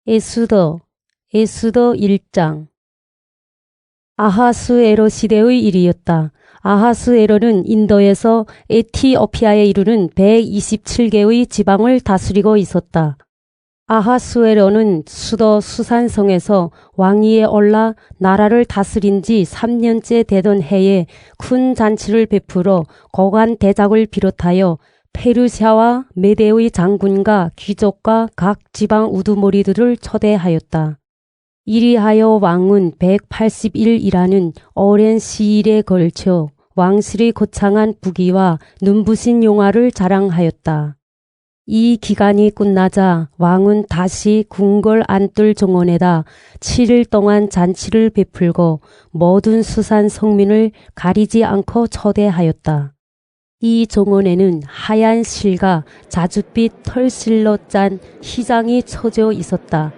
에스더 1장. 아하수에로 시대의 일이었다. 아하수에로는 인도에서 에티오피아에 이르는 127개의 지방을 다스리고 있었다. 아하수에로는 수도 수산성에서 왕위에 올라 나라를 다스린 지 3년째 되던 해에 큰 잔치를 베풀어 고관 대작을 비롯하여 페르시아와 메대의 장군과 귀족과 각 지방 우두머리들을 초대하였다. 이리하여 왕은 180일이라는 오랜 시일에 걸쳐 왕실의 거창한 부귀와 눈부신 용화를 자랑하였다. 이 기간이 끝나자 왕은 다시 궁궐 안뜰 정원에다 7일 동안 잔치를 베풀고 모든 수산 성민을 가리지 않고 초대하였다. 이 정원에는 하얀 실과 자줏빛 털실로 짠 휘장이 쳐져 있었다.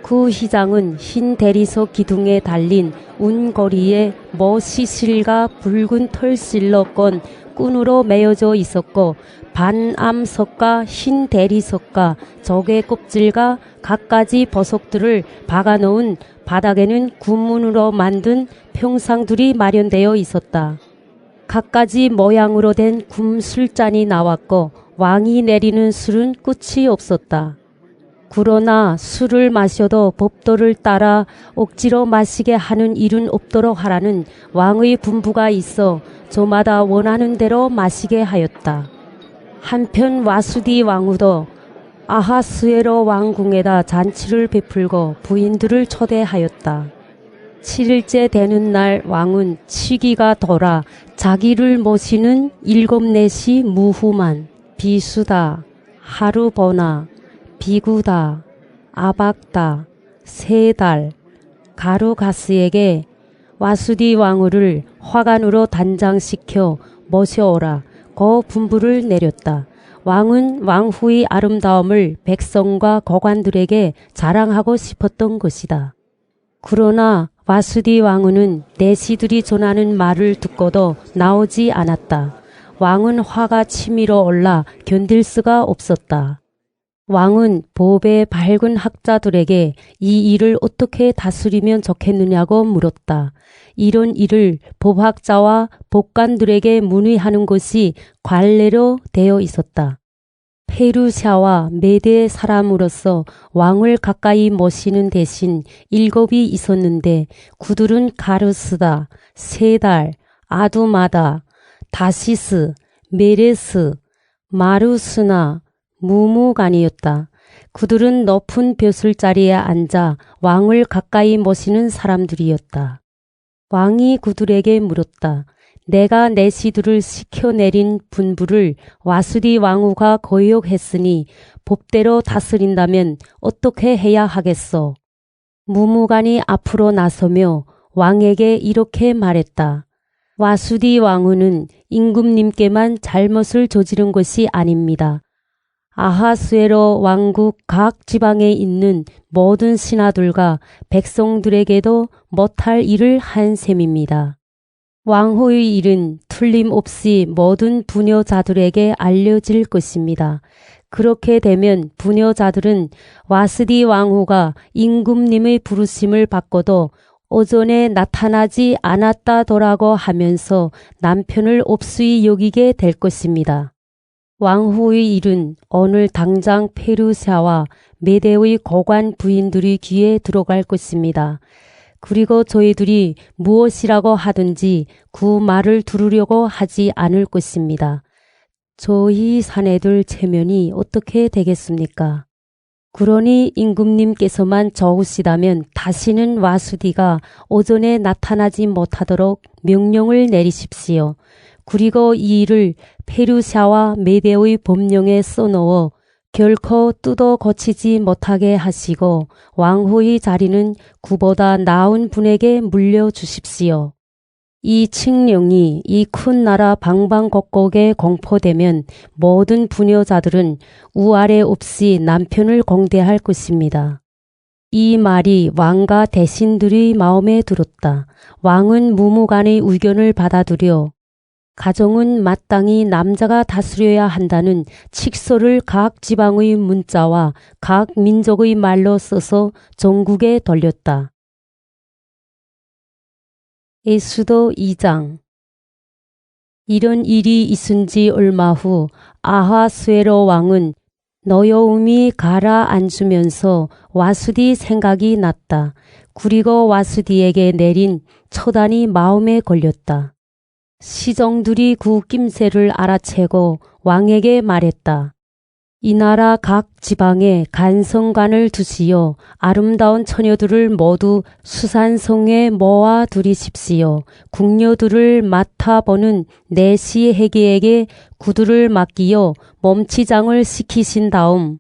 그 휘장은 흰 대리석 기둥에 달린 운거리에 머시실과 붉은 털실로 건 끈으로 매어져 있었고 반암석과 흰 대리석과 조개 껍질과 갖가지 버석들을 박아놓은 바닥에는 군문으로 만든 평상들이 마련되어 있었다. 갖가지 모양으로 된 금술잔이 나왔고 왕이 내리는 술은 끝이 없었다. 그러나 술을 마셔도 법도를 따라 억지로 마시게 하는 일은 없도록 하라는 왕의 분부가 있어 저마다 원하는 대로 마시게 하였다. 한편 와수디 왕후도 아하수에로 왕궁에다 잔치를 베풀고 부인들을 초대하였다. 7일째 되는 날 왕은 시기가 돌아 자기를 모시는 7-4시 무후만, 비수다, 하루보나, 비구다, 아박다, 세달, 가루가스에게 와수디 왕후를 화관으로 단장시켜 모셔오라 고 분부를 내렸다. 왕은 왕후의 아름다움을 백성과 고관들에게 자랑하고 싶었던 것이다. 그러나 와수디 왕후는 내시들이 전하는 말을 듣고도 나오지 않았다. 왕은 화가 치밀어 올라 견딜 수가 없었다. 왕은 법의 밝은 학자들에게 이 일을 어떻게 다스리면 좋겠느냐고 물었다. 이런 일을 법학자와 법관들에게 문의하는 것이 관례로 되어 있었다. 페르시아와 메대 사람으로서 왕을 가까이 모시는 대신 7이 있었는데 그들은 가르스다, 세달, 아두마다, 다시스, 메레스, 마루스나 무무간이었다. 그들은 높은 벼슬자리에 앉아 왕을 가까이 모시는 사람들이었다. 왕이 그들에게 물었다. 내가 내시들을 시켜내린 분부를 와수디 왕후가 거역했으니 법대로 다스린다면 어떻게 해야 하겠소? 무무간이 앞으로 나서며 왕에게 이렇게 말했다. 와수디 왕후는 임금님께만 잘못을 저지른 것이 아닙니다. 아하수에로 왕국 각 지방에 있는 모든 신하들과 백성들에게도 못할 일을 한 셈입니다. 왕후의 일은 틀림없이 모든 부녀자들에게 알려질 것입니다. 그렇게 되면 부녀자들은 와스디 왕후가 임금님의 부르심을 받고도 오전에 나타나지 않았다더라고 하면서 남편을 없이 여기게 될 것입니다. 왕후의 일은 오늘 당장 페르시아와 메대의 고관 부인들의 귀에 들어갈 것입니다. 그리고 저희들이 무엇이라고 하든지 그 말을 들으려고 하지 않을 것입니다. 저희 사내들 체면이 어떻게 되겠습니까? 그러니 임금님께서만 좋으시다면 다시는 와수디가 오전에 나타나지 못하도록 명령을 내리십시오. 그리고 이 일을 페르시아와 메대의 법령에 써넣어 결코 뜯어 고치지 못하게 하시고 왕후의 자리는 그보다 나은 분에게 물려주십시오. 이 칙령이 이 큰 나라 방방곡곡에 공포되면 모든 부녀자들은 우아래 없이 남편을 공대할 것입니다. 이 말이 왕과 대신들의 마음에 들었다. 왕은 무무간의 의견을 받아들여 가정은 마땅히 남자가 다스려야 한다는 칙서를 각 지방의 문자와 각 민족의 말로 써서 전국에 돌렸다. 에스더 2장. 이런 일이 있은 지 얼마 후 아하스웨로 왕은 너여움이 가라앉으면서 와수디 생각이 났다. 그리고 와수디에게 내린 처단이 마음에 걸렸다. 시정들이 그 낌새를 알아채고 왕에게 말했다. 이 나라 각 지방에 간성관을 두시어 아름다운 처녀들을 모두 수산성에 모아 두리십시오. 궁녀들을 맡아보는 내시 해계에게 구두를 맡기어 몸치장을 시키신 다음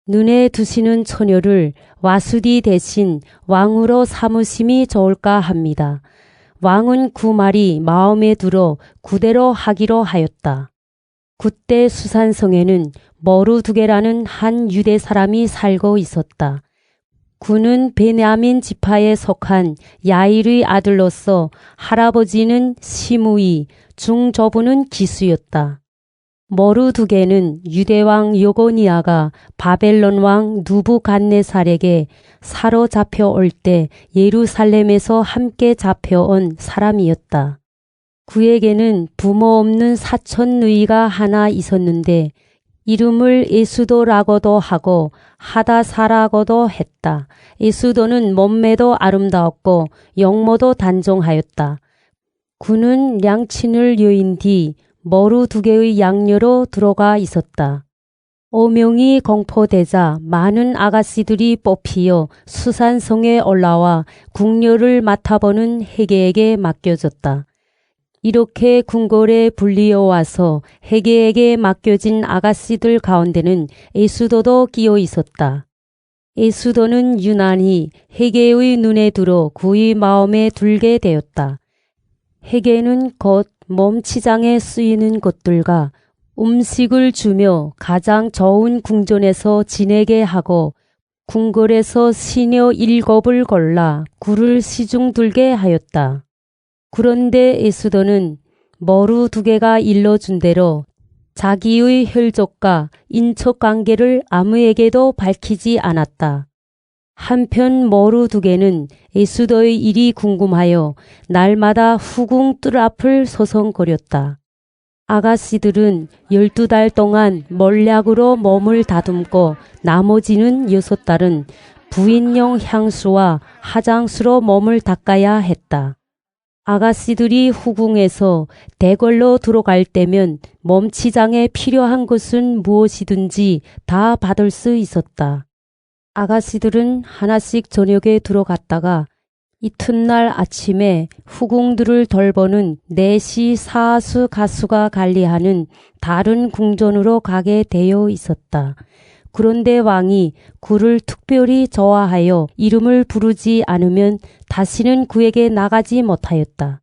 눈에 두시는 처녀를 와수디 대신 왕으로 삼으심이 좋을까 합니다. 왕은 그 말이 마음에 들어 그대로 하기로 하였다. 그때 수산성에는 머루두게라는 한 유대 사람이 살고 있었다. 그는 베냐민 지파에 속한 야일의 아들로서 할아버지는 시므이, 중조부는 기수였다. 머루두게는 유대왕 여고니아가 바벨론 왕 누부갓네살에게 사로잡혀올 때 예루살렘에서 함께 잡혀온 사람이었다. 그에게는 부모 없는 사촌 누이가 하나 있었는데 이름을 에스도라고도 하고 하다사라고도 했다. 에스도는 몸매도 아름다웠고 영모도 단종하였다. 그는 양친을 여인 뒤 머루두게의 양녀로 들어가 있었다. 오명이 공포되자 많은 아가씨들이 뽑히어 수산성에 올라와 궁녀를 맡아보는 해계에게 맡겨졌다. 이렇게 궁궐에 불리어와서 해계에게 맡겨진 아가씨들 가운데는 에스도도 끼어 있었다. 에스도는 유난히 해계의 눈에 들어 그의 마음에 들게 되었다. 해계는 곧 몸치장에 쓰이는 것들과 음식을 주며 가장 좋은 궁전에서 지내게 하고 궁궐에서 시녀 7을 골라 그를 시중 들게 하였다. 그런데 에스더는 머루두게가 일러준 대로 자기의 혈족과 인척관계를 아무에게도 밝히지 않았다. 한편 머루두게는 에스더의 일이 궁금하여 날마다 후궁 뜰 앞을 서성거렸다. 아가씨들은 12달 동안 몰약으로 몸을 다듬고 나머지는 6달은 부인용 향수와 화장수로 몸을 닦아야 했다. 아가씨들이 후궁에서 대궐로 들어갈 때면 몸치장에 필요한 것은 무엇이든지 다 받을 수 있었다. 아가씨들은 하나씩 저녁에 들어갔다가 이튿날 아침에 후궁들을 돌보는 내시 사수 가수가 관리하는 다른 궁전으로 가게 되어 있었다. 그런데 왕이 그를 특별히 좋아하여 이름을 부르지 않으면 다시는 그에게 나가지 못하였다.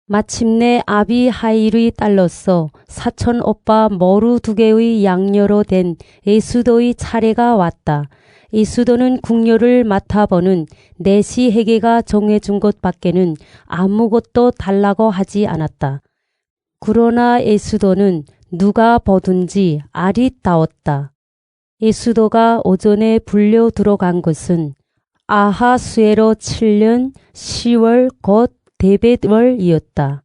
마침내 아비하일의 딸로서 사촌 오빠 머루두게의 양녀로 된 에스더의 차례가 왔다. 에스더는 궁녀를 맡아보는 내시 해계가 정해준 것밖에는 아무것도 달라고 하지 않았다. 그러나 에스더는 누가 보든지 아리따웠다. 에스더가 오전에 불려 들어간 것은 아하수에로 7년 10월 곧 데벳월이었다.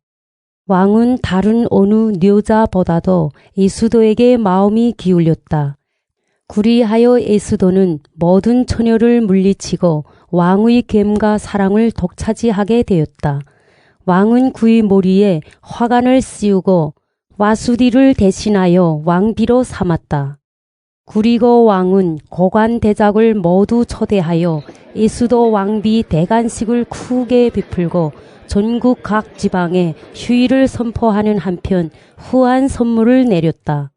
왕은 다른 어느 여자보다도 에스더에게 마음이 기울였다. 그리하여 에스더는 모든 처녀를 물리치고 왕의 겜과 사랑을 독차지하게 되었다. 왕은 그의 머리에 화관을 씌우고 와수디를 대신하여 왕비로 삼았다. 그리고 왕은 고관 대작을 모두 초대하여 에스더 왕비 대관식을 크게 베풀고 전국 각 지방에 휴일을 선포하는 한편 후한 선물을 내렸다.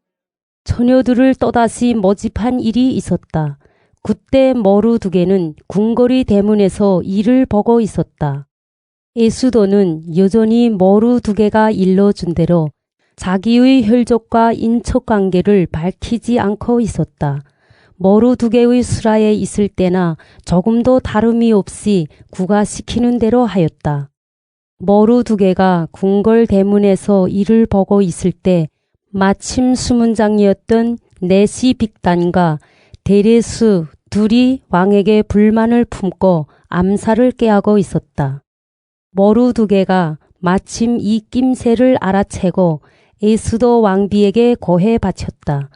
처녀들을 또다시 모집한 일이 있었다. 그때 머루두게는 궁궐의 대문에서 일을 보고 있었다. 에스더는 여전히 머루두게가 일러준 대로 자기의 혈족과 인척관계를 밝히지 않고 있었다. 머루두게의 수라에 있을 때나 조금도 다름이 없이 그가 시키는 대로 하였다. 머루두개가 궁궐 대문에서 이를 보고 있을 때 마침 수문장이었던 네시빅단과 데레스 둘이 왕에게 불만을 품고 암살을 꾀하고 있었다. 머루두개가 마침 이 낌새를 알아채고 에스더 왕비에게 고해 바쳤다.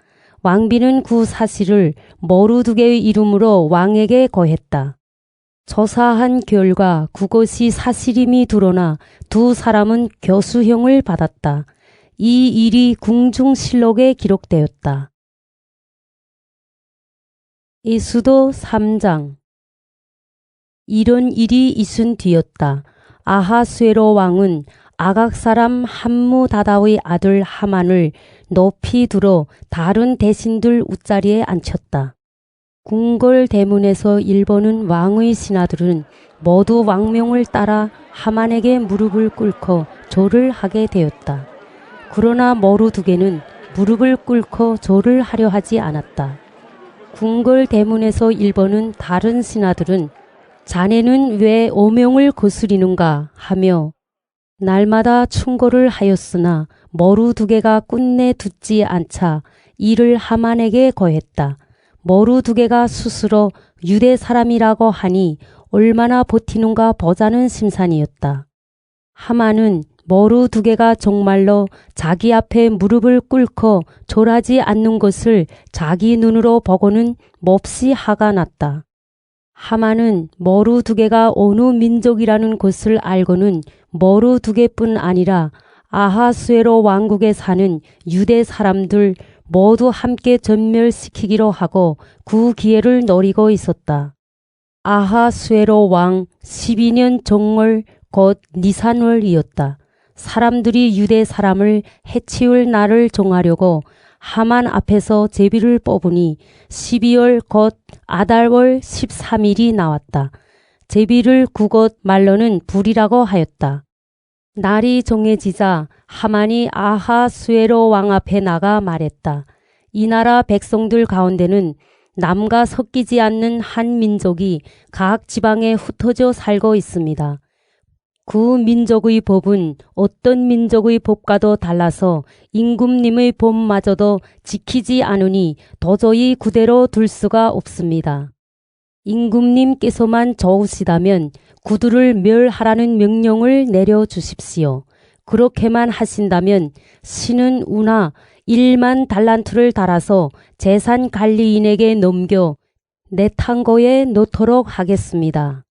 왕비는 그 사실을 머루두개의 이름으로 왕에게 고했다. 조사한 결과 그것이 사실임이 드러나 두 사람은 교수형을 받았다. 이 일이 궁중실록에 기록되었다. 에스더 3장. 이런 일이 있은 뒤였다. 아하수에로 왕은 아각 사람 함무다다의 아들 하만을 높이 들어 다른 대신들 웃자리에 앉혔다. 궁궐 대문에서 일보는 왕의 신하들은 모두 왕명을 따라 하만에게 무릎을 꿇고 절을 하게 되었다. 그러나 머루두개는 무릎을 꿇고 절을 하려 하지 않았다. 궁궐 대문에서 일보는 다른 신하들은 자네는 왜 오명을 거스리는가 하며 날마다 충고를 하였으나 머루두개가 끝내 듣지 않자 이를 하만에게 고했다. 머루두개가 스스로 유대 사람이라고 하니 얼마나 버티는가 보자는 심산이었다. 하만은 머루두개가 정말로 자기 앞에 무릎을 꿇고 절하지 않는 것을 자기 눈으로 보고는 몹시 화가 났다. 하만은 머루두개가 어느 민족이라는 것을 알고는 머루두개뿐 아니라 아하수에로 왕국에 사는 유대 사람들 모두 함께 전멸시키기로 하고 그 기회를 노리고 있었다. 아하수에로 왕 12년 정월 곧 니산월이었다. 사람들이 유대 사람을 해치울 날을 정하려고 하만 앞에서 제비를 뽑으니 12월 곧 아달월 13일이 나왔다. 제비를 그곳 말로는 불이라고 하였다. 날이 정해지자 하만이 아하수에로 왕 앞에 나가 말했다. 이 나라 백성들 가운데는 남과 섞이지 않는 한 민족이 각 지방에 흩어져 살고 있습니다. 그 민족의 법은 어떤 민족의 법과도 달라서 임금님의 법마저도 지키지 않으니 도저히 그대로 둘 수가 없습니다. 임금님께서만 좋으시다면 그들을 멸하라는 명령을 내려주십시오. 그렇게만 하신다면 신은 우나 1만 달란트를 달아서 재산 관리인에게 넘겨 내탕고에 넣도록 하겠습니다.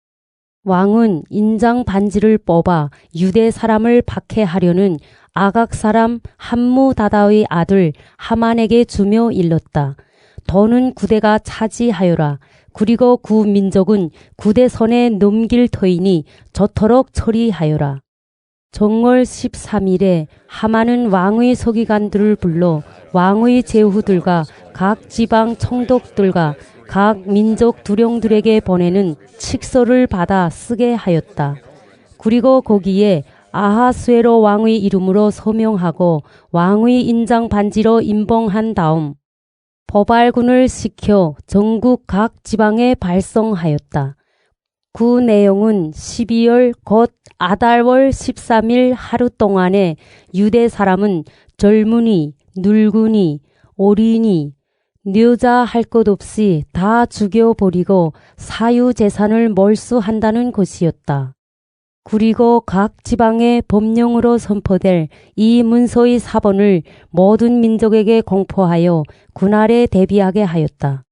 왕은 인장 반지를 뽑아 유대 사람을 박해하려는 아각 사람 함무다다의 아들 하만에게 주며 일렀다. 더는 구대가 차지하여라. 그리고 그 민족은 구대 손에 넘길 터이니 저토록 처리하여라. 정월 13일에 하만은 왕의 서기관들을 불러 왕의 제후들과 각 지방 총독들과 각 민족 두령들에게 보내는 칙서를 받아 쓰게 하였다. 그리고 거기에 아하수에로 왕의 이름으로 서명하고 왕의 인장 반지로 임봉한 다음 보발군을 시켜 전국 각 지방에 발송하였다. 그 내용은 12월 곧 아달월 13일 하루 동안에 유대 사람은 젊은이, 늙은이, 어린이, 녀자 할 것 없이 다 죽여버리고 사유재산을 몰수한다는 것이었다. 그리고 각 지방의 법령으로 선포될 이 문서의 사본을 모든 민족에게 공포하여 그날에 대비하게 하였다.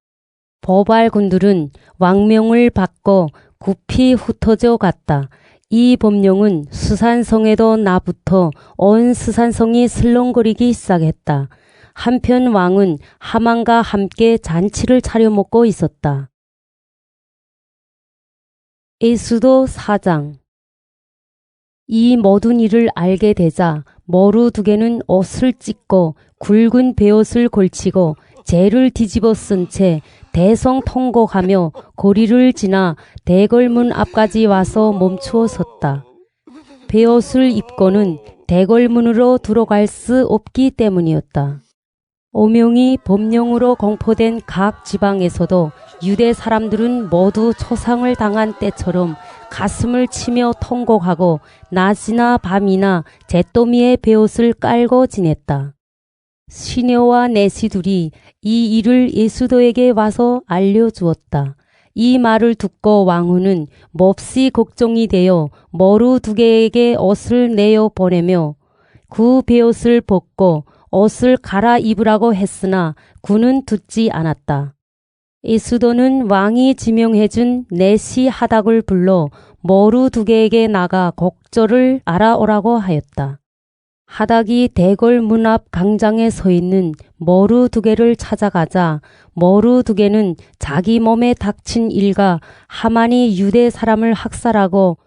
보발군들은 왕명을 받고 급히 흩어져 갔다. 이 법령은 스산성에도 나부터 온 스산성이 슬렁거리기 시작했다. 한편 왕은 하만과 함께 잔치를 차려 먹고 있었다. 에스더 4장. 이 모든 일을 알게 되자 머루두개는 옷을 찢고 굵은 베옷을 걸치고 재를 뒤집어 쓴 채 대성통곡하며 거리를 지나 대궐문 앞까지 와서 멈추어 섰다. 베옷을 입고는 대궐문으로 들어갈 수 없기 때문이었다. 오명이 법령으로 공포된 각 지방에서도 유대 사람들은 모두 초상을 당한 때처럼 가슴을 치며 통곡하고 낮이나 밤이나 잿더미에 베옷을 깔고 지냈다. 시녀와 내시들이 이 일을 예수도에게 와서 알려주었다. 이 말을 듣고 왕후는 몹시 걱정이 되어 머루두개에게 옷을 내어 보내며 그 베옷을 벗고 옷을 갈아입으라고 했으나 그는 듣지 않았다. 예수도는 왕이 지명해준 내시 하닥을 불러 머루두개에게 나가 곡절을 알아오라고 하였다. 하닥이 대궐 문 앞 광장에 서 있는 머루두개를 찾아가자 머루두개는 자기 몸에 닥친 일과 하만이 유대 사람을 학살하고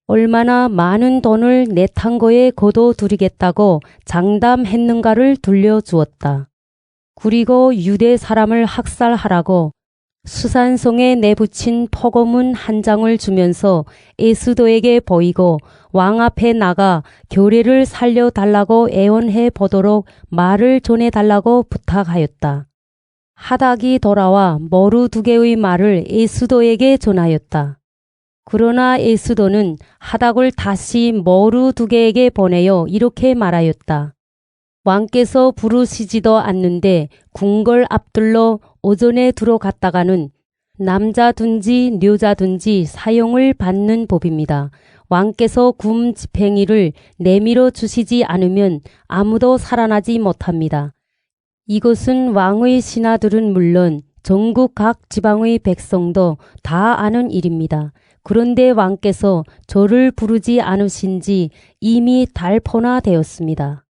얼마나 많은 돈을 내탄 거에 거둬들이겠다고 장담했는가를 들려주었다. 그리고 유대 사람을 학살하라고 수산성에 내붙인 포고문 한 장을 주면서 예수도에게 보이고 왕 앞에 나가 교례를 살려달라고 애원해 보도록 말을 전해달라고 부탁하였다. 하닥이 돌아와 머루두개의 말을 예수도에게 전하였다. 그러나 예수도는 하닥을 다시 머루두개에게 보내어 이렇게 말하였다. 왕께서 부르시지도 않는데 궁궐 앞들로 오전에 들어갔다가는 남자든지 여자든지 사형을 받는 법입니다. 왕께서 금 집행일을 내밀어 주시지 않으면 아무도 살아나지 못합니다. 이것은 왕의 신하들은 물론 전국 각 지방의 백성도 다 아는 일입니다. 그런데 왕께서 저를 부르지 않으신지 이미 달포나 되었습니다.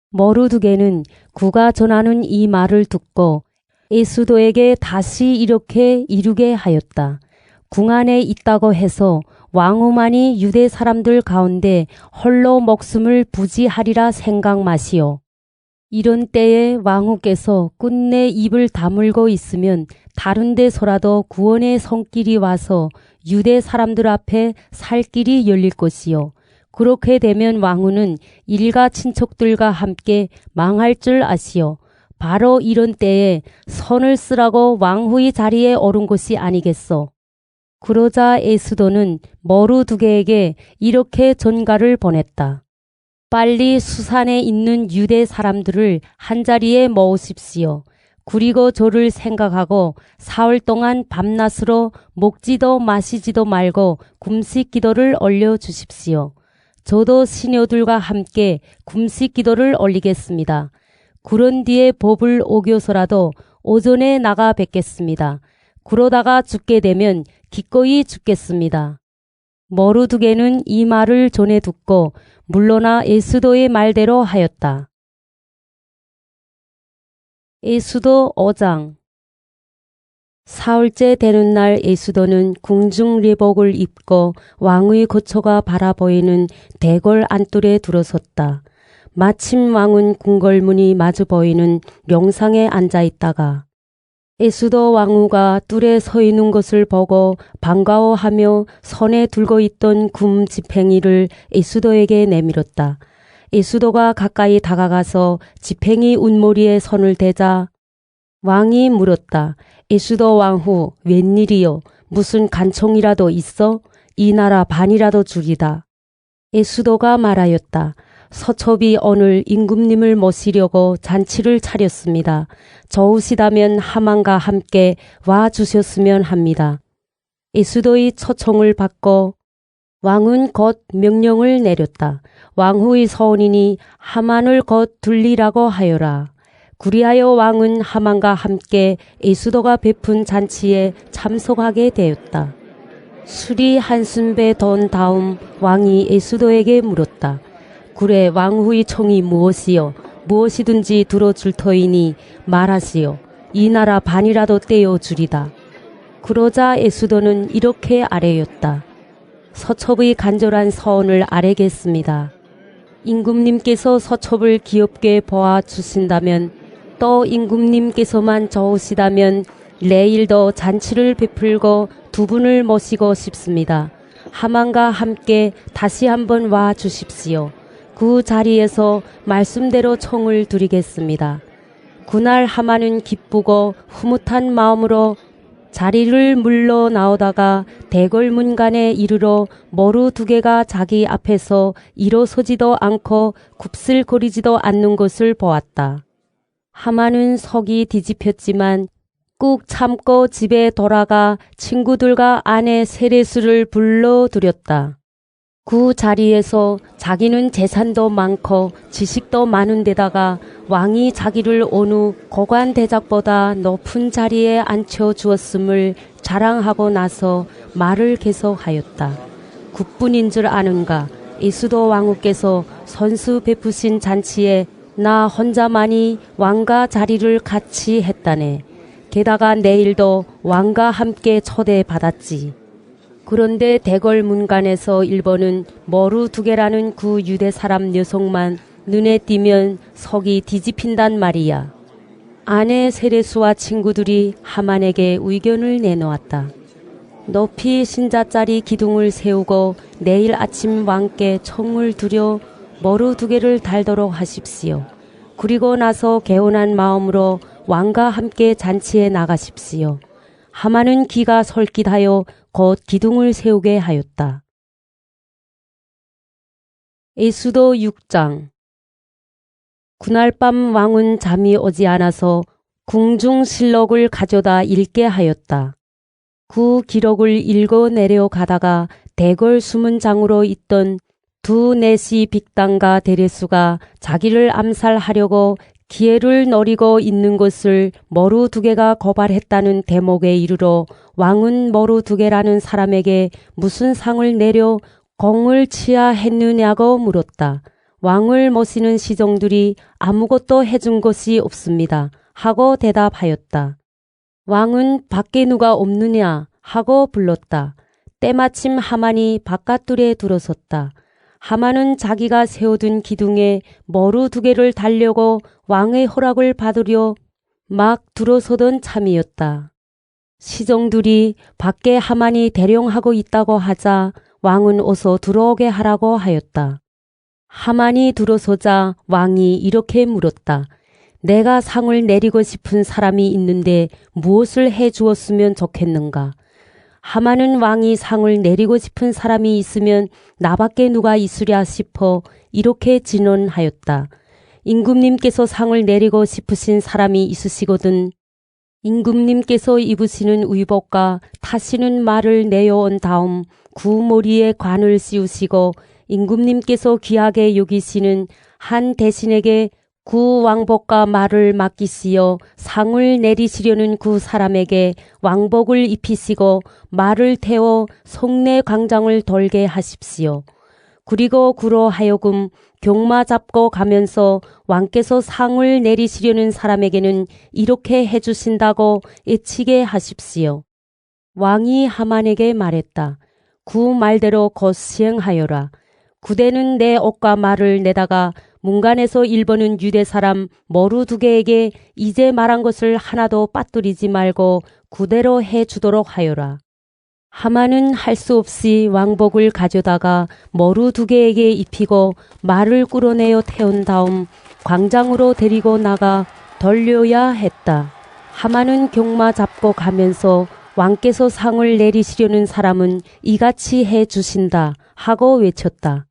머루두개는 그가 전하는 이 말을 듣고 예수도에게 다시 이렇게 이르게 하였다. 궁 안에 있다고 해서 왕후만이 유대 사람들 가운데 홀로 목숨을 부지하리라 생각 마시오. 이런 때에 왕후께서 끝내 입을 다물고 있으면 다른 데서라도 구원의 손길이 와서 유대 사람들 앞에 살 길이 열릴 것이요. 그렇게 되면 왕후는 일가 친척들과 함께 망할 줄 아시오. 바로 이런 때에 선을 쓰라고 왕후의 자리에 오른 것이 아니겠소. 그러자 예수도는 머루두개에게 이렇게 전가를 보냈다. 빨리 수산에 있는 유대 사람들을 한자리에 모으십시오. 그리고 저를 생각하고 사흘 동안 밤낮으로 먹지도 마시지도 말고 금식 기도를 올려주십시오. 저도 시녀들과 함께 금식 기도를 올리겠습니다. 그런 뒤에 법을 어겨서라도 오전에 나가 뵙겠습니다. 그러다가 죽게 되면 기꺼이 죽겠습니다. 머루두개는 이 말을 전해 듣고 물러나 예수도의 말대로 하였다. 예수도 5장. 사흘째 되는 날 예수도는 궁중리복을 입고 왕의 거처가 바라보이는 대궐 안뜰에 들어섰다. 마침 왕은 궁궐문이 마주 보이는 영상에 앉아있다가 예수도 왕후가 뜰에 서 있는 것을 보고 반가워하며 손에 들고 있던 금 지팽이를 예수도에게 내밀었다. 예수도가 가까이 다가가서 지팽이 운머리에 손을 대자 왕이 물었다. 예수도 왕후, 웬일이요? 무슨 간청이라도 있어? 이 나라 반이라도 주리다. 예수도가 말하였다. 서첩이 오늘 임금님을 모시려고 잔치를 차렸습니다. 좋으시다면 하만과 함께 와주셨으면 합니다. 예수도의 초청을 받고 왕은 곧 명령을 내렸다. 왕후의 서원이니 하만을 곧 들리라고 하여라. 그리하여 왕은 하만과 함께 예수도가 베푼 잔치에 참석하게 되었다. 술이 한숨 배 돈 다음 왕이 예수도에게 물었다. 그래 왕후의 청이 무엇이요? 무엇이든지 들어줄 터이니 말하시오. 이 나라 반이라도 떼어 주리다. 그러자 예수도는 이렇게 아뢰었다. 서첩의 간절한 서원을 아뢰겠습니다. 임금님께서 서첩을 귀엽게 보아 주신다면 또 임금님께서만 좋으시다면 내일도 잔치를 베풀고 두 분을 모시고 싶습니다. 하만과 함께 다시 한번 와 주십시오. 그 자리에서 말씀대로 청을 드리겠습니다. 그날 하만은 기쁘고 흐뭇한 마음으로 자리를 물러 나오다가 대궐문간에 이르러 머루 두 개가 자기 앞에서 일어서지도 않고 굽슬거리지도 않는 것을 보았다. 하만은 속이 뒤집혔지만 꾹 참고 집에 돌아가 친구들과 아내 세레스를 불러들였다. 그 자리에서 자기는 재산도 많고 지식도 많은 데다가 왕이 자기를 어느 고관 대작보다 높은 자리에 앉혀 주었음을 자랑하고 나서 말을 계속하였다. 그뿐인 줄 아는가? 에스더 왕후께서 선수 베푸신 잔치에 나 혼자만이 왕과 자리를 같이 했다네. 게다가 내일도 왕과 함께 초대받았지. 그런데 대궐문간에서 일본은 머루 두 개라는 그 유대 사람 녀석만 눈에 띄면 속이 뒤집힌단 말이야. 아내 세레스와 친구들이 하만에게 의견을 내놓았다. 높이 신자짜리 기둥을 세우고 내일 아침 왕께 청을 두려 머루 두 개를 달도록 하십시오. 그리고 나서 개운한 마음으로 왕과 함께 잔치에 나가십시오. 하만은 기가 솔깃하여 곧 기둥을 세우게 하였다. 에스더 6장. 그날 밤 왕은 잠이 오지 않아서 궁중실록을 가져다 읽게 하였다. 그 기록을 읽어 내려가다가 대궐 수문장으로 있던 두 내시 빅당과 데레수가 자기를 암살하려고 기회를 노리고 있는 것을 머루 두 개가 고발했다는 대목에 이르러 왕은 머루 두 개라는 사람에게 무슨 상을 내려 공을 취하했느냐고 물었다. 왕을 모시는 시종들이 아무것도 해준 것이 없습니다. 하고 대답하였다. 왕은 밖에 누가 없느냐 하고 불렀다. 때마침 하만이 바깥둘에 들어섰다. 하만은 자기가 세워둔 기둥에 머루 두 개를 달려고 왕의 허락을 받으려 막 들어서던 참이었다. 시종들이 밖에 하만이 대령하고 있다고 하자 왕은 어서 들어오게 하라고 하였다. 하만이 들어서자 왕이 이렇게 물었다. 내가 상을 내리고 싶은 사람이 있는데 무엇을 해 주었으면 좋겠는가? 하만은 왕이 상을 내리고 싶은 사람이 있으면 나밖에 누가 있으랴 싶어 이렇게 진언하였다. 임금님께서 상을 내리고 싶으신 사람이 있으시거든 임금님께서 입으시는 의복과 타시는 말을 내어온 다음 구머리에 관을 씌우시고 임금님께서 귀하게 여기시는 한 대신에게 구 왕복과 말을 맡기시어 상을 내리시려는 그 사람에게 왕복을 입히시고 말을 태워 성내 광장을 돌게 하십시오. 그리고 그로 하여금 경마 잡고 가면서 왕께서 상을 내리시려는 사람에게는 이렇게 해주신다고 애치게 하십시오. 왕이 하만에게 말했다. 그 말대로 곧 시행하여라. 그대는 내 옷과 말을 내다가 문간에서 일본은 유대 사람 머루 두 개에게 이제 말한 것을 하나도 빠뜨리지 말고 그대로 해주도록 하여라. 하만은 할 수 없이 왕복을 가져다가 머루 두 개에게 입히고 말을 끌어내어 태운 다음 광장으로 데리고 나가 돌려야 했다. 하만은 경마 잡고 가면서 왕께서 상을 내리시려는 사람은 이같이 해주신다 하고 외쳤다.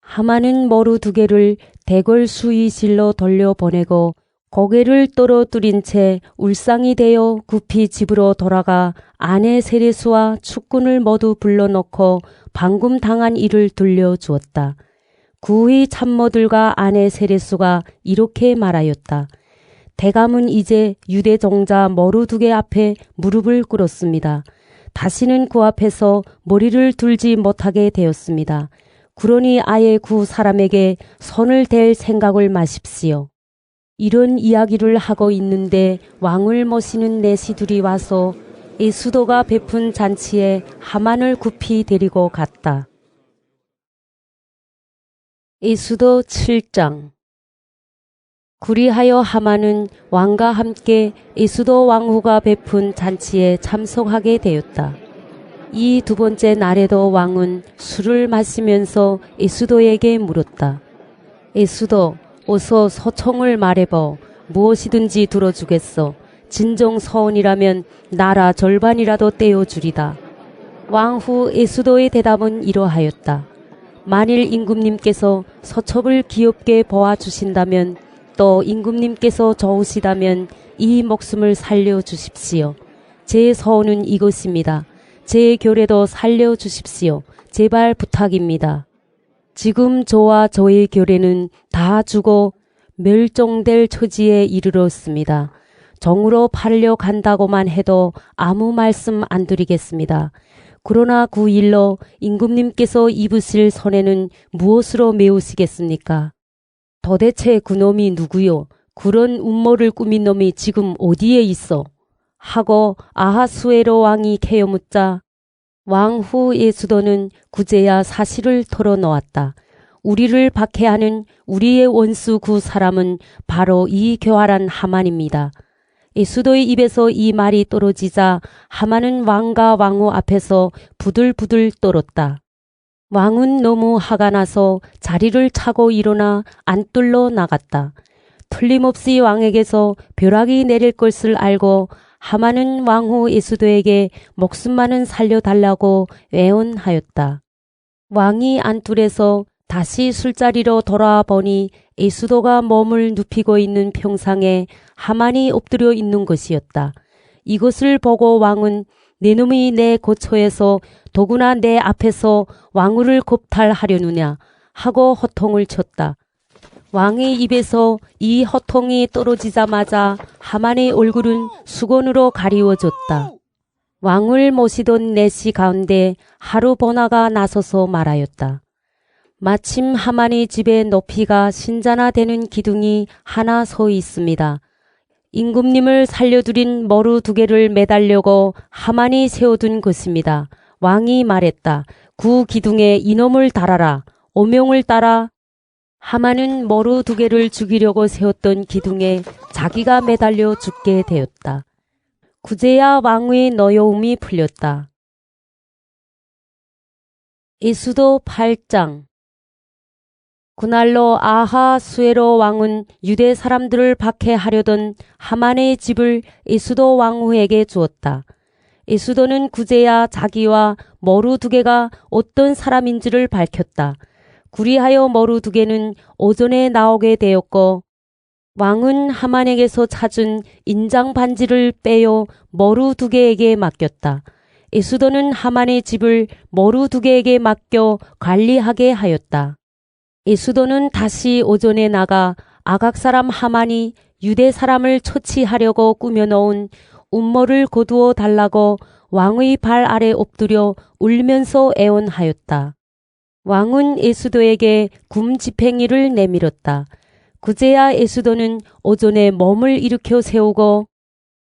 하만은 머루 두 개를 대궐 수의실로 돌려보내고 고개를 떨어뜨린 채 울상이 되어 급히 집으로 돌아가 아내 세레스와 축군을 모두 불러놓고 방금 당한 일을 들려주었다. 그의 참모들과 아내 세레스가 이렇게 말하였다. 대감은 이제 유대 종자 머루 두 개 앞에 무릎을 꿇었습니다. 다시는 그 앞에서 머리를 들지 못하게 되었습니다. 그러니 아예 그 사람에게 손을 댈 생각을 마십시오. 이런 이야기를 하고 있는데 왕을 모시는 내시들이 와서 에스더가 베푼 잔치에 하만을 급히 데리고 갔다. 에스더 7장. 그리하여 하만은 왕과 함께 에스더 왕후가 베푼 잔치에 참석하게 되었다. 이 두 번째 날에도 왕은 술을 마시면서 에스더에게 물었다. 에스더, 어서 소총을 말해보. 무엇이든지 들어주겠소. 진정 서원이라면 나라 절반이라도 떼어주리다. 왕후 에수도의 대답은 이러하였다. 만일 임금님께서 서첩을 귀엽게 보아주신다면 또 임금님께서 좋으시다면 이 목숨을 살려주십시오. 제 서원은 이것입니다. 제 교례도 살려주십시오. 제발 부탁입니다. 지금 저와 저의 교례는 다 죽어 멸종될 처지에 이르렀습니다. 정으로 팔려 간다고만 해도 아무 말씀 안 드리겠습니다. 그러나 그 일로 임금님께서 입으실 손해는 무엇으로 메우시겠습니까? 도대체 그놈이 누구요? 그런 음모를 꾸민 놈이 지금 어디에 있어? 하고 아하수에로 왕이 캐여묻자 왕후 에수도는 그제야 사실을 털어놓았다. 우리를 박해하는 우리의 원수 그 사람은 바로 이 교활한 하만입니다. 에수도의 입에서 이 말이 떨어지자 하만은 왕과 왕후 앞에서 부들부들 떨었다. 왕은 너무 화가 나서 자리를 차고 일어나 안뜰로 나갔다. 틀림없이 왕에게서 벼락이 내릴 것을 알고 하만은 왕후 에수도에게 목숨만은 살려달라고 애원하였다. 왕이 안뜰에서 다시 술자리로 돌아와 보니 에수도가 몸을 눕히고 있는 평상에 하만이 엎드려 있는 것이었다. 이것을 보고 왕은 내 놈이 내 고초에서 더구나 내 앞에서 왕후를 겁탈하려느냐 하고 호통을 쳤다. 왕의 입에서 이 호통이 떨어지자마자 하만의 얼굴은 수건으로 가리워졌다. 왕을 모시던 내시 가운데 하루 보나가 나서서 말하였다. 마침 하만의 집에 높이가 신자나 되는 기둥이 하나 서 있습니다. 임금님을 살려두린 머루 2개를 매달려고 하만이 세워둔 것입니다. 왕이 말했다. 그 기둥에 이놈을 달아라. 오명을 따라 하만은 머루 2개를 죽이려고 세웠던 기둥에 자기가 매달려 죽게 되었다. 그제야 왕의 노여움이 풀렸다. 에수도 8장. 그날로 아하수에로 왕은 유대 사람들을 박해하려던 하만의 집을 에수도 왕후에게 주었다. 에수도는 그제야 자기와 머루 2개가 어떤 사람인지를 밝혔다. 그리하여 머루 2개는 오전에 나오게 되었고 왕은 하만에게서 찾은 인장 반지를 빼어 머루 2개에게 맡겼다. 에수도는 하만의 집을 머루 2개에게 맡겨 관리하게 하였다. 에수도는 다시 오전에 나가 아각 사람 하만이 유대 사람을 처치하려고 꾸며놓은 음모를 거두어 달라고 왕의 발 아래 엎드려 울면서 애원하였다. 왕은 에수도에게 굼집행이를 내밀었다. 그제야 에수도는 오전에 몸을 일으켜 세우고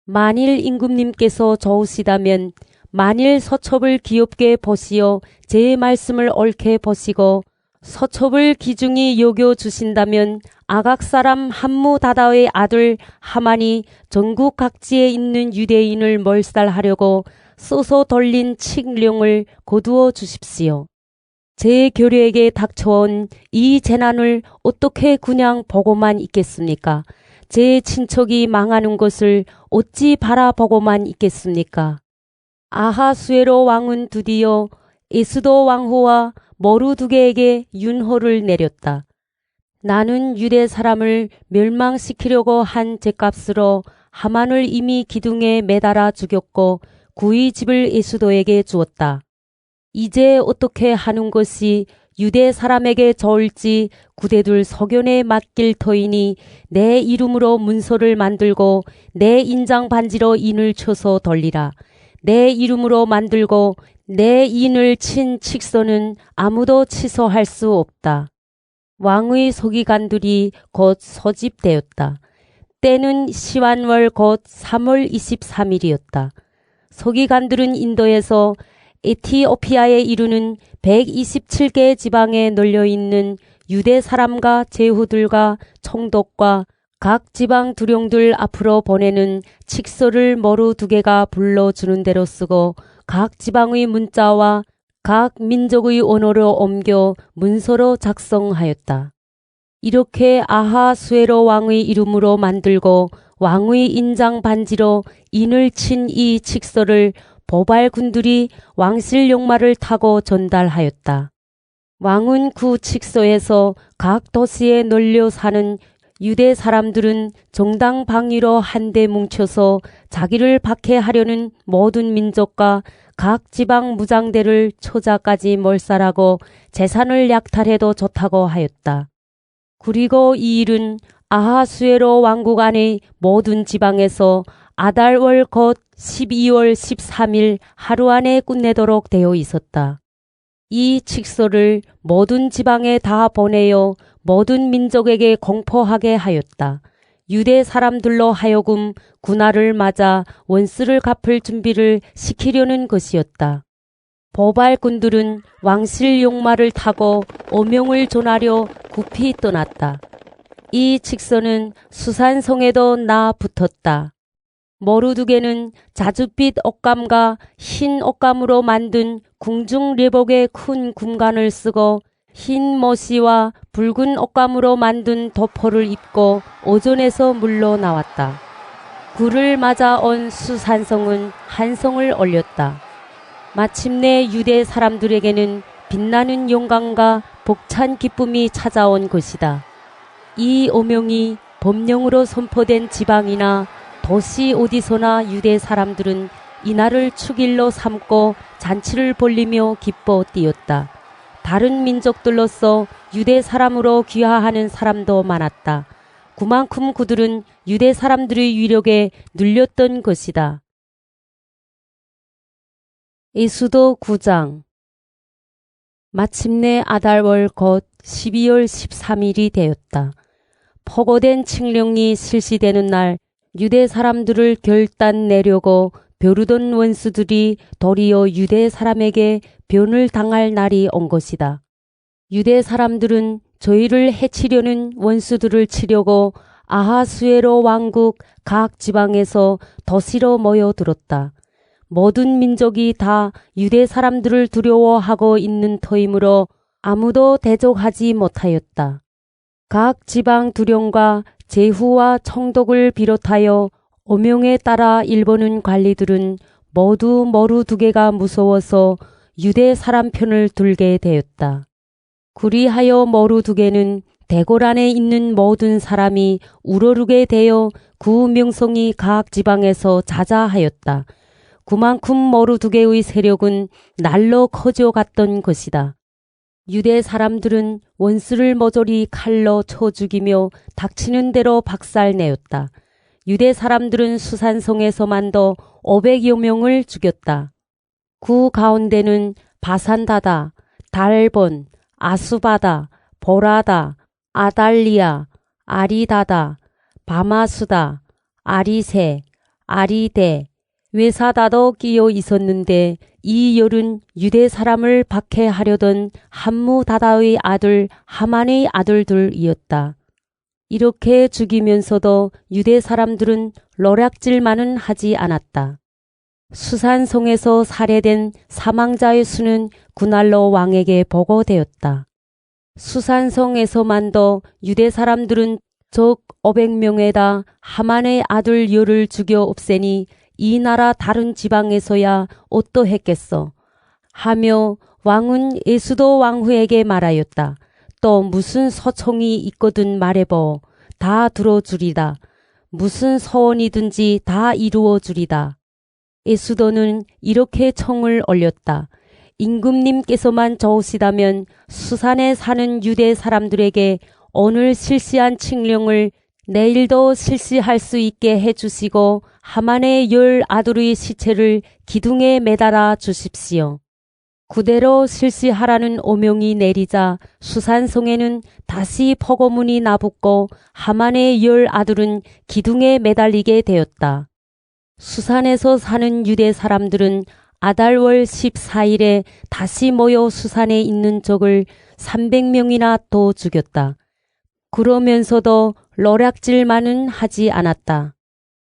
만일 임금님께서 좋으시다면 만일 서첩을 귀엽게 보시어 제 말씀을 옳게 보시고 서첩을 기중히 여겨 주신다면 아각 사람 함무다다의 아들 하만이 전국 각지에 있는 유대인을 몰살하려고 써서 돌린 칙령을 거두어 주십시오. 제 교류에게 닥쳐온 이 재난을 어떻게 그냥 보고만 있겠습니까? 제 친척이 망하는 것을 어찌 바라보고만 있겠습니까? 아하수에로 왕은 드디어 에수도 왕후와 머루 2개에게 윤호를 내렸다. 나는 유대 사람을 멸망시키려고 한 죗값으로 하만을 이미 기둥에 매달아 죽였고 그의 집을 에수도에게 주었다. 이제 어떻게 하는 것이 유대 사람에게 좋을지 구대둘 서견에 맡길 터이니 내 이름으로 문서를 만들고 내 인장 반지로 인을 쳐서 돌리라. 내 이름으로 만들고 내 인을 친 칙서는 아무도 취소할 수 없다. 왕의 서기관들이 곧 소집되었다. 때는 시완월 곧 3월 23일이었다. 서기관들은 인도에서 에티오피아에 이르는 127개 지방에 널려있는 유대 사람과 제후들과 총독과 각 지방 두령들 앞으로 보내는 칙서를 머루 2개가 불러주는 대로 쓰고 각 지방의 문자와 각 민족의 언어로 옮겨 문서로 작성하였다. 이렇게 아하수에로 왕의 이름으로 만들고 왕의 인장 반지로 인을 친 이 칙서를 보발 군들이 왕실 용마를 타고 전달하였다. 왕은 그 칙서에서 각 도시에 널려 사는 유대 사람들은 정당 방위로 한데 뭉쳐서 자기를 박해하려는 모든 민족과 각 지방 무장대를 초자까지 몰살하고 재산을 약탈해도 좋다고 하였다. 그리고 이 일은 아하수에로 왕국 안의 모든 지방에서 아달월 곧 12월 13일 하루 안에 끝내도록 되어 있었다. 이 칙서를 모든 지방에 다 보내어 모든 민족에게 공포하게 하였다. 유대 사람들로 하여금 군날을 맞아 원수를 갚을 준비를 시키려는 것이었다. 보발군들은 왕실 용마를 타고 오명을 전하려 급히 떠났다. 이 칙서는 수산성에도 나 붙었다. 모르두개는 자줏빛 옷감과 흰 옷감으로 만든 궁중레복의 큰 군관을 쓰고 흰 머시와 붉은 옷감으로 만든 도포를 입고 오전에서 물러나왔다. 그를 맞아 온 수산성은 한성을 올렸다. 마침내 유대 사람들에게는 빛나는 영광과 벅찬 기쁨이 찾아온 것이다. 이 오명이 법령으로 선포된 지방이나 도시 어디서나 유대 사람들은 이날을 축일로 삼고 잔치를 벌리며 기뻐 뛰었다. 다른 민족들로서 유대 사람으로 귀화하는 사람도 많았다. 그만큼 그들은 유대 사람들의 위력에 눌렸던 것이다. 에스더 9장. 마침내 아달월 곧 12월 13일이 되었다. 포고된 칙령이 실시되는 날 유대 사람들을 결단 내려고 벼르던 원수들이 도리어 유대 사람에게 변을 당할 날이 온 것이다. 유대 사람들은 저희를 해치려는 원수들을 치려고 아하수에로 왕국 각 지방에서 도시로 모여들었다. 모든 민족이 다 유대 사람들을 두려워하고 있는 터이므로 아무도 대적하지 못하였다. 각 지방 두령과 제후와 총독을 비롯하여 오명에 따라 일보는 관리들은 모두 모르두개가 무서워서 유대 사람 편을 들게 되었다. 그리하여 모르두개는 대궐 안에 있는 모든 사람이 우러르게 되어 그 명성이 각 지방에서 자자하였다. 그만큼 모르두개의 세력은 날로 커져갔던 것이다. 유대 사람들은 원수를 모조리 칼로 쳐 죽이며 닥치는 대로 박살내었다. 유대 사람들은 수산성에서만도 500여 명을 죽였다. 그 가운데는 바산다다, 달본, 아수바다, 보라다, 아달리아, 아리다다, 바마수다, 아리세, 아리데, 외사다도 끼어 있었는데 이 열은 유대 사람을 박해하려던 함무다다의 아들 하만의 아들들이었다. 이렇게 죽이면서도 유대 사람들은 노략질만은 하지 않았다. 수산성에서 살해된 사망자의 수는 그날로 왕에게 보고되었다. 수산성에서만도 유대 사람들은 적 500명에다 하만의 아들 열을 죽여 없애니 이 나라 다른 지방에서야 어떠했겠어 하며 왕은 에스더 왕후에게 말하였다. 또 무슨 소청이 있거든 말해보. 다 들어주리다. 무슨 소원이든지 다 이루어 주리다. 에스더는 이렇게 청을 올렸다. 임금님께서만 좋으시다면 수산에 사는 유대 사람들에게 오늘 실시한 칙령을 내일도 실시할 수 있게 해주시고 하만의 10 아들의 시체를 기둥에 매달아 주십시오. 그대로 실시하라는 오명이 내리자 수산성에는 다시 포고문이 나붙고 하만의 10 아들은 기둥에 매달리게 되었다. 수산에서 사는 유대 사람들은 아달월 14일에 다시 모여 수산에 있는 적을 300명이나 더 죽였다. 그러면서도 노략질만은 하지 않았다.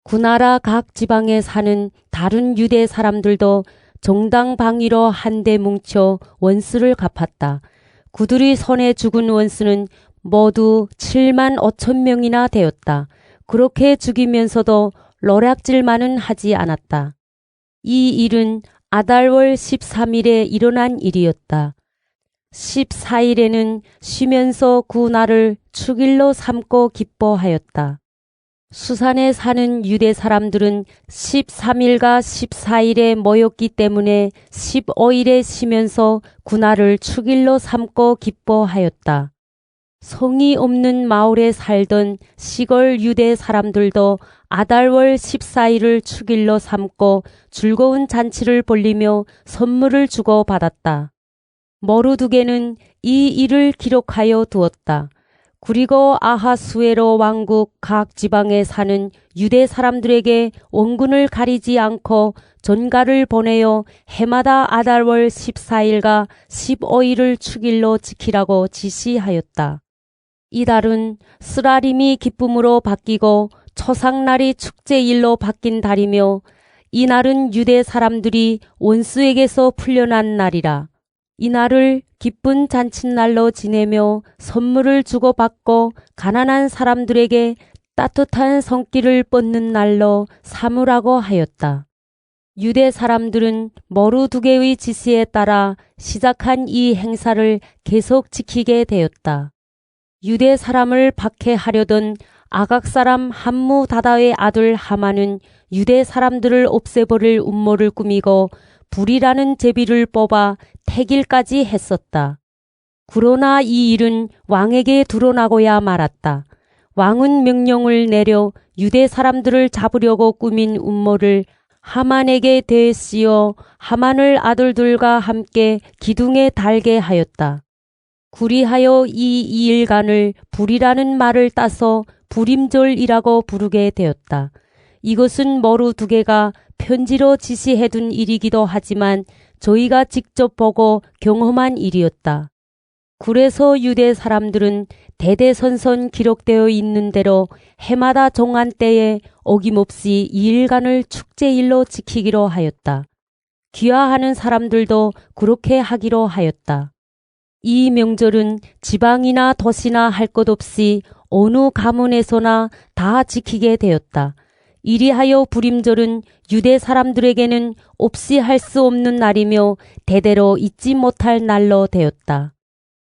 그 나라 각 지방에 사는 다른 유대 사람들도 정당 방위로 한데 뭉쳐 원수를 갚았다. 그들이 손에 죽은 원수는 모두 7만 5천 명이나 되었다. 그렇게 죽이면서도 노략질만은 하지 않았다. 이 일은 아달월 13일에 일어난 일이었다. 14일에는 쉬면서 그 날을 축일로 삼고 기뻐하였다. 수산에 사는 유대 사람들은 13일과 14일에 모였기 때문에 15일에 쉬면서 그 날을 축일로 삼고 기뻐하였다. 성이 없는 마을에 살던 시골 유대 사람들도 아달월 14일을 축일로 삼고 즐거운 잔치를 벌리며 선물을 주고받았다. 머루두개는 이 일을 기록하여 두었다. 그리고 아하수에로 왕국 각 지방에 사는 유대 사람들에게 원군을 가리지 않고 전가를 보내어 해마다 아달월 14일과 15일을 축일로 지키라고 지시하였다. 이달은 스라림이 기쁨으로 바뀌고 초상날이 축제일로 바뀐 달이며 이날은 유대 사람들이 원수에게서 풀려난 날이라. 이날을 기쁜 잔칫날로 지내며 선물을 주고받고 가난한 사람들에게 따뜻한 손길을 뻗는 날로 삼으라고 하였다. 유대 사람들은 머루두개의 지시에 따라 시작한 이 행사를 계속 지키게 되었다. 유대 사람을 박해하려던 아각 사람 함무다다의 아들 하만은 유대 사람들을 없애버릴 음모를 꾸미고 불이라는 제비를 뽑아 태길까지 했었다. 그러나 이 일은 왕에게 드러나고야 말았다. 왕은 명령을 내려 유대 사람들을 잡으려고 꾸민 음모를 하만에게 대씌워 하만을 아들들과 함께 기둥에 달게 하였다. 그리하여 이 2일간을 불이라는 말을 따서 불임절이라고 부르게 되었다. 이것은 머루두개가 편지로 지시해둔 일이기도 하지만 저희가 직접 보고 경험한 일이었다. 그래서 유대 사람들은 대대선선 기록되어 있는 대로 해마다 정한 때에 어김없이 2일간을 축제일로 지키기로 하였다. 귀화하는 사람들도 그렇게 하기로 하였다. 이 명절은 지방이나 도시나 할 것 없이 어느 가문에서나 다 지키게 되었다. 이리하여 불임절은 유대 사람들에게는 없이 할 수 없는 날이며 대대로 잊지 못할 날로 되었다.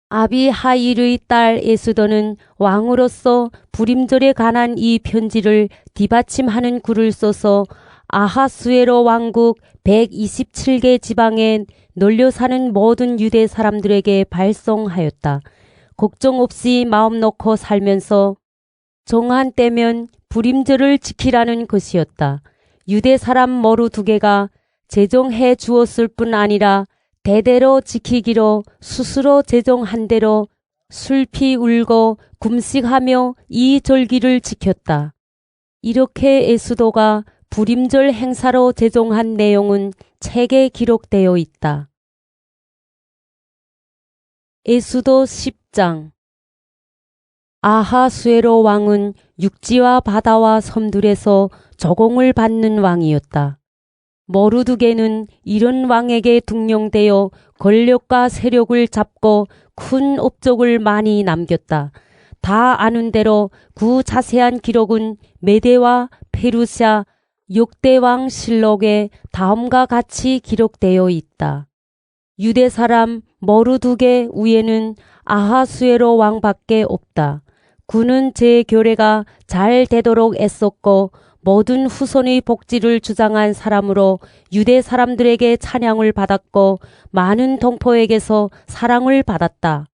아비하일의 딸 에스더는 왕으로서 불임절에 관한 이 편지를 뒷받침하는 글을 써서 아하수에로 왕국 127개 지방에 널려 사는 모든 유대 사람들에게 발송하였다. 걱정 없이 마음 놓고 살면서 정한 때면 불임절을 지키라는 것이었다. 유대 사람 머루두개가 제정해 주었을 뿐 아니라 대대로 지키기로 스스로 제정한 대로 슬피 울고 금식하며 이 절기를 지켰다. 이렇게 에스더가 불임절 행사로 제정한 내용은 책에 기록되어 있다. 에스더 10장. 아하수에로 왕은 육지와 바다와 섬들에서 조공을 받는 왕이었다. 머루두개는 이런 왕에게 등용되어 권력과 세력을 잡고 큰 업적을 많이 남겼다. 다 아는 대로 그 자세한 기록은 메대와 페르시아 6대 왕 실록에 다음과 같이 기록되어 있다. 유대 사람 머루두개 위에는 아하수에로 왕밖에 없다. 그는 제 교례가 잘 되도록 애썼고 모든 후손의 복지를 주장한 사람으로 유대 사람들에게 찬양을 받았고 많은 동포에게서 사랑을 받았다.